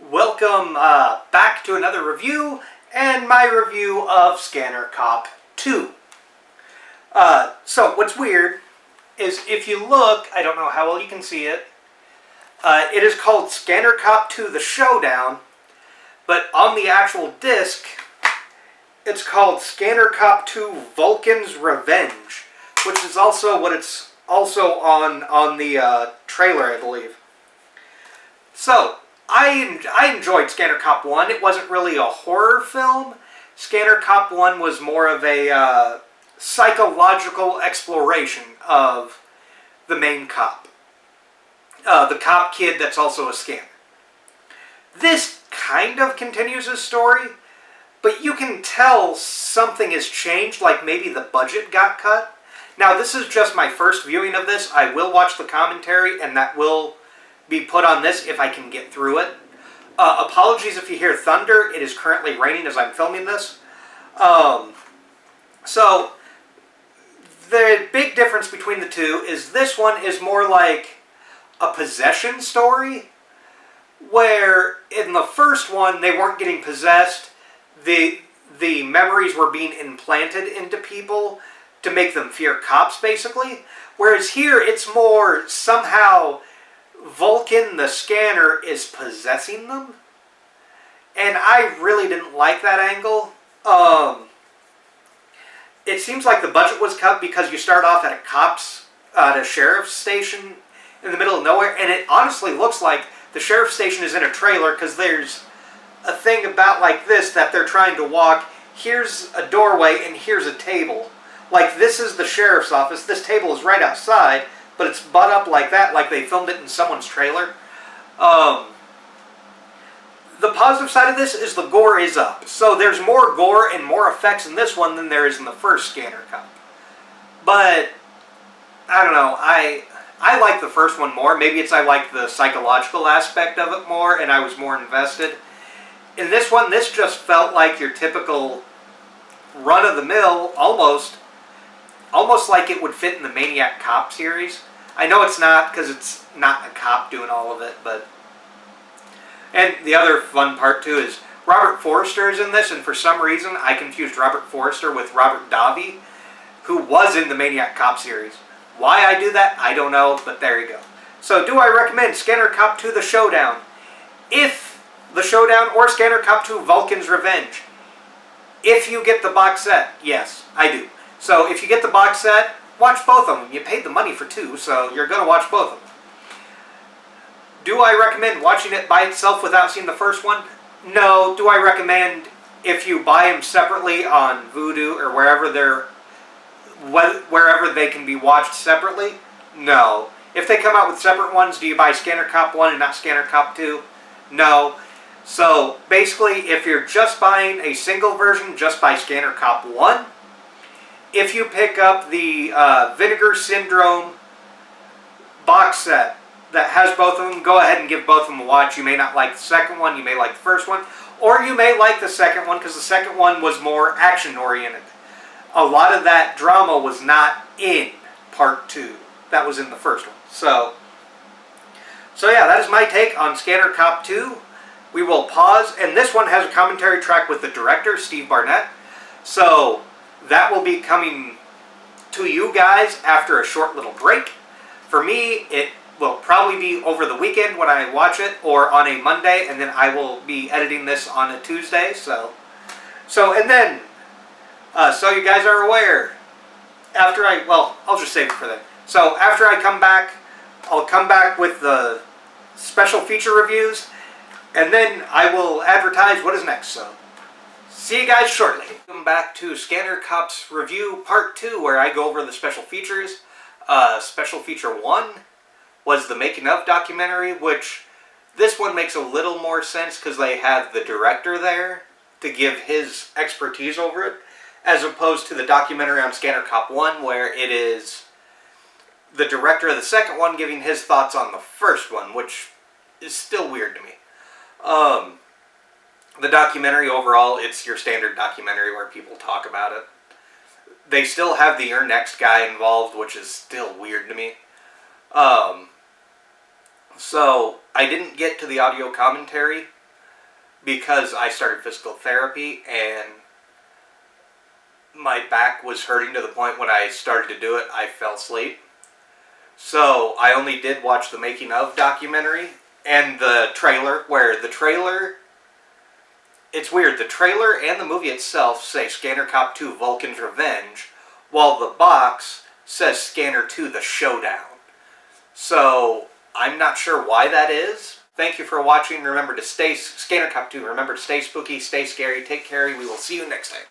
Welcome back to another review, and my review of Scanner Cop 2. So what's weird is if you look, I don't know how well you can see it, it is called Scanner Cop 2 The Showdown, but on the actual disc, it's called Scanner Cop 2 Vulcan's Revenge, which is also what it's also on the trailer, I believe. So, I enjoyed Scanner Cop 1. It wasn't really a horror film. Scanner Cop 1 was more of a psychological exploration of the main cop. The cop kid that's also a scanner. This kind of continues his story, but you can tell something has changed, like maybe the budget got cut. Now, this is just my first viewing of this. I will watch the commentary, and that will be put on this if I can get through it. Apologies if you hear thunder. It is currently raining as I'm filming this. So, the big difference between the two is this one is more like a possession story, where in the first one they weren't getting possessed. The memories were being implanted into people to make them fear cops, basically. Whereas here it's more somehow Vulcan, the scanner, is possessing them. And I really didn't like that angle. It seems like the budget was cut because you start off at a sheriff's station in the middle of nowhere, and it honestly looks like the sheriff's station is in a trailer because there's a thing about like this that they're trying to walk. Here's a doorway and here's a table. Like, this is the sheriff's office. This table is right outside, but it's butt up like that, like they filmed it in someone's trailer. The positive side of this is the gore is up. So there's more gore and more effects in this one than there is in the first Scanner Cop. But, I don't know, I like the first one more. Maybe it's I like the psychological aspect of it more, and I was more invested. In this one, this just felt like your typical run-of-the-mill, almost like it would fit in the Maniac Cop series. I know it's not, because it's not a cop doing all of it, but... And the other fun part, too, is Robert Forster is in this, and for some reason, I confused Robert Forster with Robert Davi, who was in the Maniac Cop series. Why I do that, I don't know, but there you go. So, do I recommend Scanner Cop 2 The Showdown? If The Showdown or Scanner Cop 2 Vulcan's Revenge. If you get the box set, yes, I do. So, if you get the box set, watch both of them. You paid the money for two, so you're going to watch both of them. Do I recommend watching it by itself without seeing the first one? No. Do I recommend if you buy them separately on Vudu or wherever they can be watched separately? No. If they come out with separate ones, do you buy Scanner Cop 1 and not Scanner Cop 2? No. So, basically, if you're just buying a single version, just buy Scanner Cop 1. If you pick up the Vinegar Syndrome box set that has both of them, go ahead and give both of them a watch. You may not like the second one, you may like the first one, or you may like the second one because the second one was more action-oriented. A lot of that drama was not in Part 2. That was in the first one. So yeah, that is my take on Scanner Cop 2. We will pause, and this one has a commentary track with the director, Steve Barnett. So that will be coming to you guys after a short little break. For me, it will probably be over the weekend when I watch it, or on a Monday, and then I will be editing this on a Tuesday. So you guys are aware, I'll just save it for then. So after I come back, I'll come back with the special feature reviews, and then I will advertise what is next. So see you guys shortly. Welcome back to Scanner Cop's Review Part 2, where I go over the special features. Special feature 1 was the Making of documentary, which this one makes a little more sense because they have the director there to give his expertise over it, as opposed to the documentary on Scanner Cop 1, where it is the director of the second one giving his thoughts on the first one, which is still weird to me. The documentary overall, it's your standard documentary where people talk about it. They still have the You're Next guy involved, which is still weird to me. So, I didn't get to the audio commentary because I started physical therapy and my back was hurting to the point when I started to do it, I fell asleep. So I only did watch the making of documentary and the trailer, where the trailer, it's weird, the trailer and the movie itself say Scanner Cop 2 Vulcan's Revenge, while the box says Scanner 2 The Showdown. So I'm not sure why that is. Thank you for watching. Remember to stay, Scanner Cop 2, remember to stay spooky, stay scary, take care, we will see you next time.